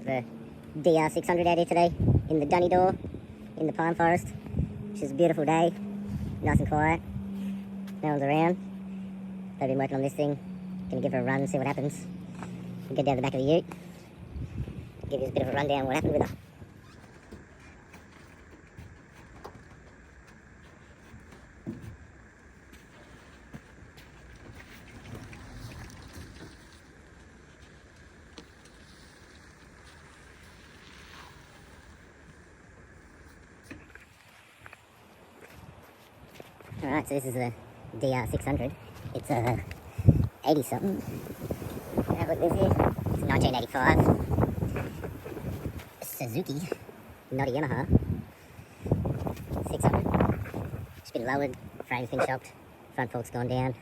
Got the dr600 out here today in the dunny door in the pine forest, which is a beautiful day, nice and quiet, no one's around. They've been working on this thing, gonna give her a run, see what happens. We'll get down the back of the ute, give you a bit of a rundown of what happened with her. Alright, so this is a dr600. It's a 80 something. Have a look at this here. It's a 1985 Suzuki, not a Yamaha. 600. It's been lowered, frame's been chopped, front fork's gone down.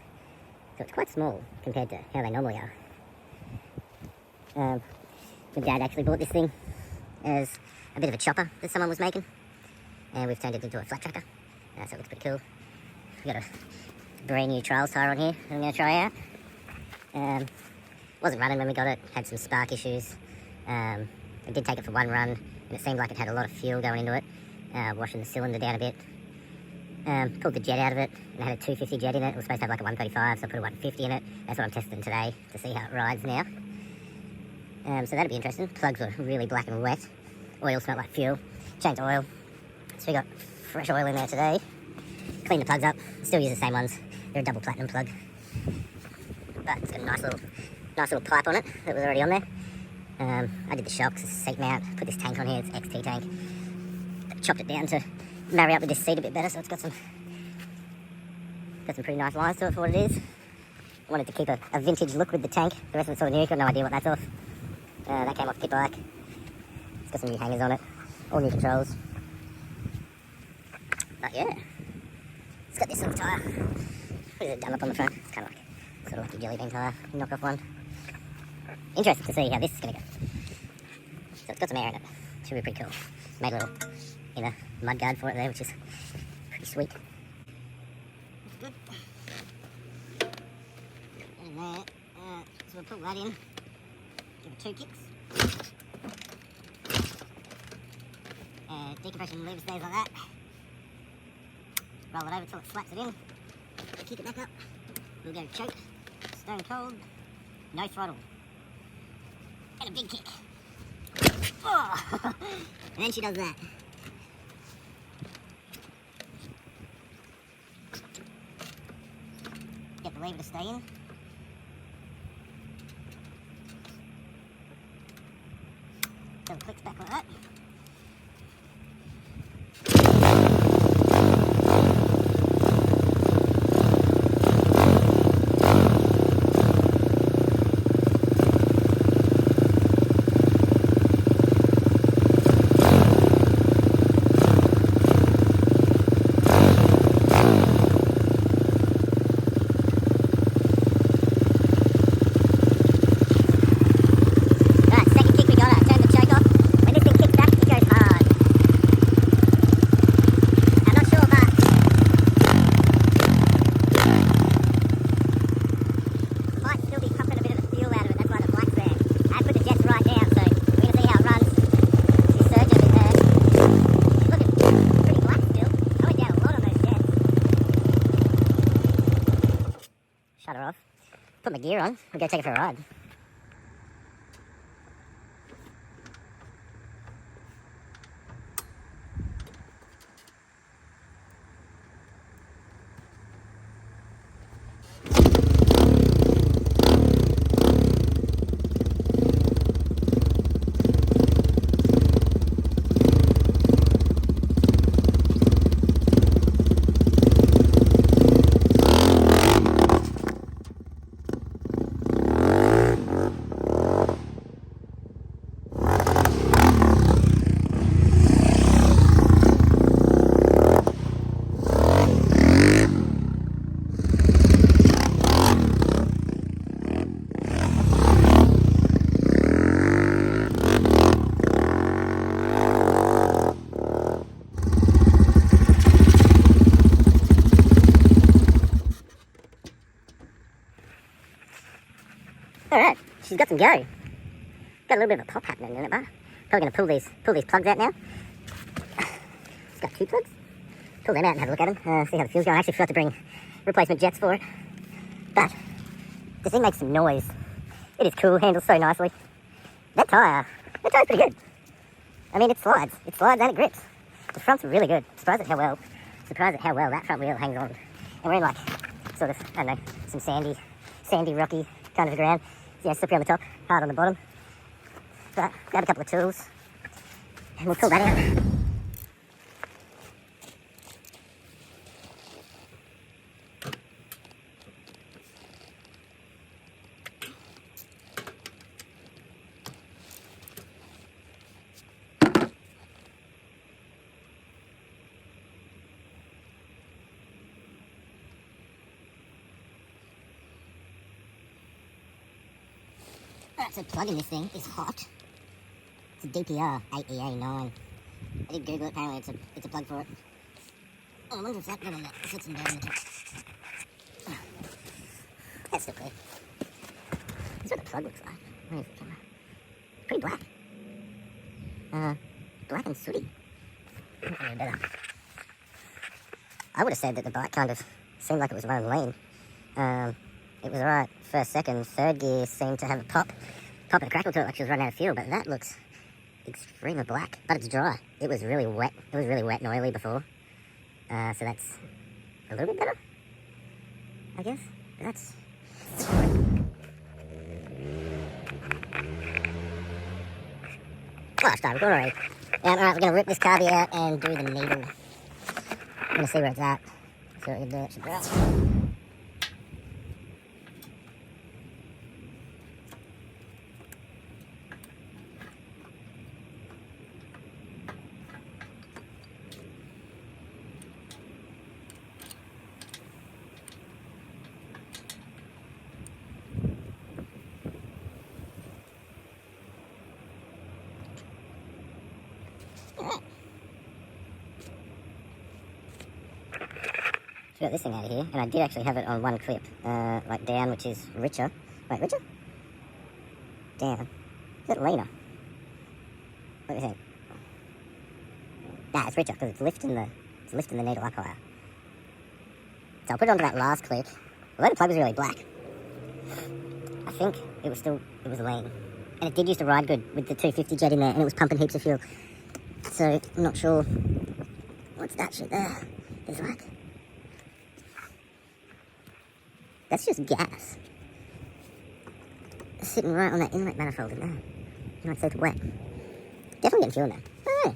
So it's quite small compared to how they normally are. My dad actually bought this thing as a bit of a chopper that someone was making, and we've turned it into a flat tractor. So it looks pretty cool. We've got a brand new trials tyre on here I'm going to try out. Wasn't running when we got it, had some spark issues. I did take it for one run and it seemed like it had a lot of fuel going into it, washing the cylinder down a bit. Pulled the jet out of it and it had a 250 jet in it. It was supposed to have like a 135, so I put a 150 in it. That's what I'm testing today to see how it rides now. So that'll be interesting. Plugs were really black and wet. Oil smelled like fuel. Changed oil. So we got fresh oil in there today. Clean the plugs up. Still use the same ones. They're a double platinum plug. But it's got a nice little pipe on it that was already on there. I did the shocks, seat mount, put this tank on here, it's XT tank. Chopped it down to marry up with this seat a bit better, so it's got some pretty nice lines to it for what it is. I wanted to keep a vintage look with the tank. The rest of it's sort of new, got no idea what that's off. That came off pit bike. It's got some new hangers on it, all new controls. But yeah, it's got this little tyre. What is it, done up on the front? It's kind of like a jelly bean tyre, knock-off one. Interested to see how this is going to go. So it's got some air in it. Should be pretty cool. Made a little inner mud guard for it there, which is pretty sweet. That's good. And there. So we'll put that in. Give it 2 kicks. Decompression lever stays like that. Roll it over till it slaps it in. Kick it back up. We'll go choke. Stone cold. No throttle. And a big kick. Oh! And then she does that. Get the lever to stay in. So it clicks back like that. Shut her off. Put my gear on. We'll go take it for a ride. Alright, she's got some go. got a little bit of a pop happening in it, but probably going to pull these plugs out now. It's got 2 plugs. Pull them out and have a look at them, see how the fuel's going. I actually forgot to bring replacement jets for it, but this thing makes some noise. It is cool, handles so nicely. That tire's pretty good. I mean, it slides and it grips. The front's really good. Surprised at how well that front wheel hangs on. And we're in like, sort of, I don't know, some sandy, rocky kind of ground. So, yeah, slippery on the top, hard on the bottom. But grab a couple of tools and we'll pull that out. Alright, so plugging this thing is hot. It's a DPR 8EA9. I did Google it, apparently it's a plug for it. Oh, I wonder if that got on that sits and down the top. Oh, that's still clear. That's what the plug looks like. Where's the camera? Pretty black. Black and sooty. Better. I would have said that the bike kind of seemed like it was running lean. It was alright first, second, third gear seemed to have a pop and a crackle to it like she was running out of fuel, but that looks extremely black, but it's dry. It was really wet. It was really wet and oily before. So that's a little bit better, I guess. But that's... Oh, I started recording already. Alright, we're going to rip this carby out and do the needle. I'm going to see where it's at. See what we can do. It should go. So got this thing out of here, and I did actually have it on one clip, like down, which is richer. Wait, richer? Down. Is it leaner? What do you think? Nah, it's richer because it's lifting the needle up higher. So I'll put it onto that last clip. Although the plug was really black, I think it was lean, and it did used to ride good with the 250 jet in there, and it was pumping heaps of fuel. So I'm not sure what's that shit there. There's like. That's just gas. Sitting right on that inlet manifold in there. You know, it's so wet. Definitely getting fuel in there. Oh,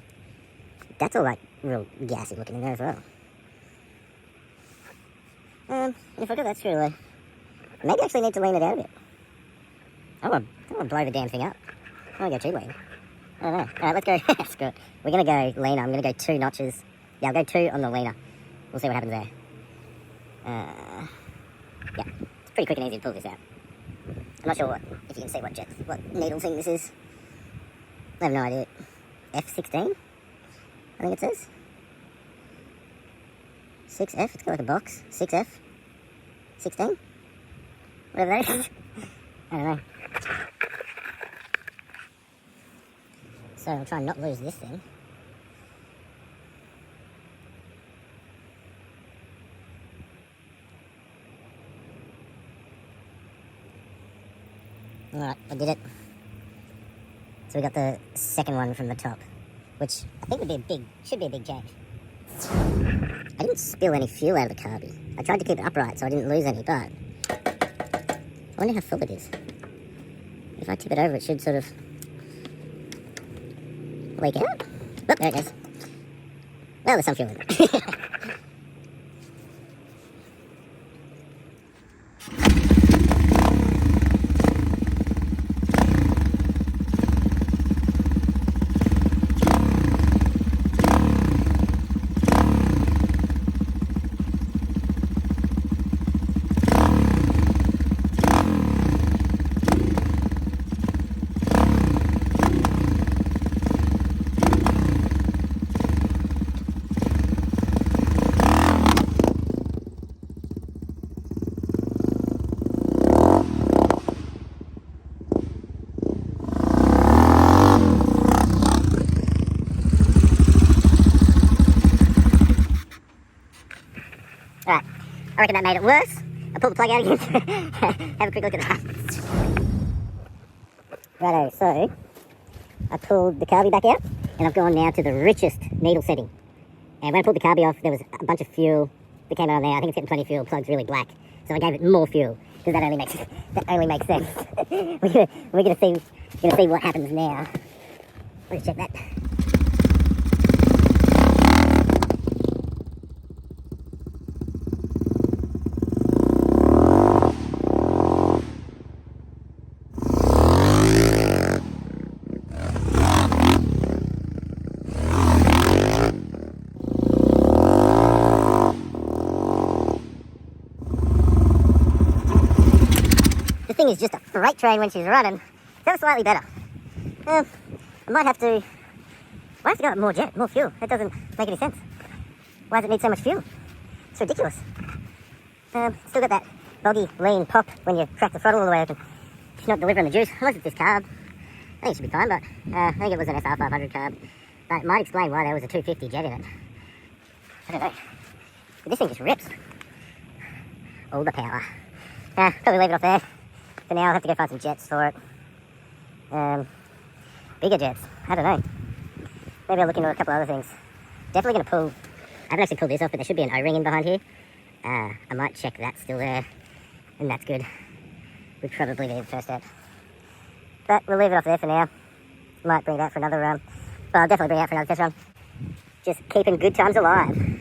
that's all like real gassy looking in there as well. If I got that screw away, maybe I actually need to lean it out a bit. I don't want to blow the damn thing up. I don't want to go too lean. I don't know. Alright, let's go. Screw it. We're going to go leaner. I'm going to go 2 notches. Yeah, I'll go 2 on the leaner. We'll see what happens there. Yeah, it's pretty quick and easy to pull this out. I'm not sure if you can see what needle thing this is. I have no idea. F16? I think it says. 6F, it's got like a box. 6F? 16? Whatever that is. I don't know. So I'll try and not lose this thing. Alright, I did it. So we got the second one from the top, which I think should be a big change. I didn't spill any fuel out of the carby. I tried to keep it upright so I didn't lose any, but I wonder how full it is. If I tip it over, it should sort of leak out. Oh, there it goes. Well, there's some fuel in it. reckon that made it worse. I pulled the plug out again. Have a quick look at that. Righto, so I pulled the carby back out, and I've gone now to the richest needle setting. And when I pulled the carby off, there was a bunch of fuel that came out on there. I think it's getting plenty of fuel. The plug's really black, so I gave it more fuel because that only makes sense. we're gonna see what happens now. Let's check that. The thing is just a freight train when she's running. That was slightly better. I might have to go with more jet, more fuel. That doesn't make any sense. Why does it need so much fuel? It's ridiculous. Still got that boggy, lean pop when you crack the throttle all the way open. It's not delivering the juice, unless it's this carb. I think it should be fine, but I think it was an SR500 carb. But it might explain why there was a 250 jet in it. I don't know. But this thing just rips. All the power. Probably leave it off there. For now, I'll have to go find some jets for it. Bigger jets. I don't know. Maybe I'll look into a couple other things. Definitely going to pull... I haven't actually pulled this off, but there should be an O-ring in behind here. I might check that's still there. And that's good. Would probably be the first step. But we'll leave it off there for now. Might bring it out for another run. Well, I'll definitely bring it out for another test run. Just keeping good times alive.